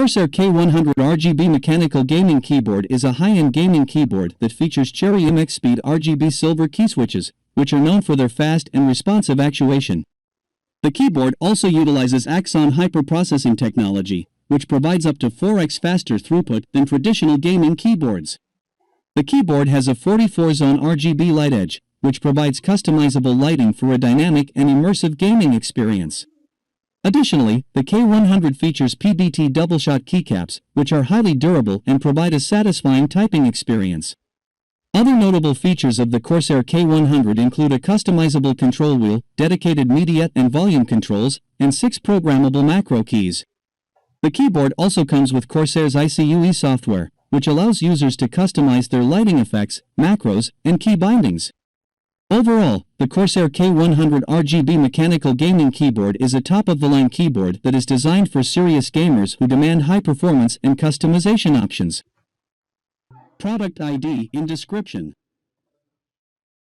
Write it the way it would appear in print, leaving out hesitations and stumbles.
Corsair K100 RGB mechanical gaming keyboard is a high-end gaming keyboard that features Cherry MX Speed RGB silver key switches, which are known for their fast and responsive actuation. The keyboard also utilizes Axon hyperprocessing technology, which provides up to 4x faster throughput than traditional gaming keyboards. The keyboard has a 44-zone RGB light edge, which provides customizable lighting for a dynamic and immersive gaming experience. Additionally, the K100 features PBT double-shot keycaps, which are highly durable and provide a satisfying typing experience. Other notable features of the Corsair K100 include a customizable control wheel, dedicated media and volume controls, and 6 programmable macro keys. The keyboard also comes with Corsair's ICUE software, which allows users to customize their lighting effects, macros, and key bindings. Overall, the Corsair K100 RGB mechanical gaming keyboard is a top-of-the-line keyboard that is designed for serious gamers who demand high performance and customization options. Product ID in description.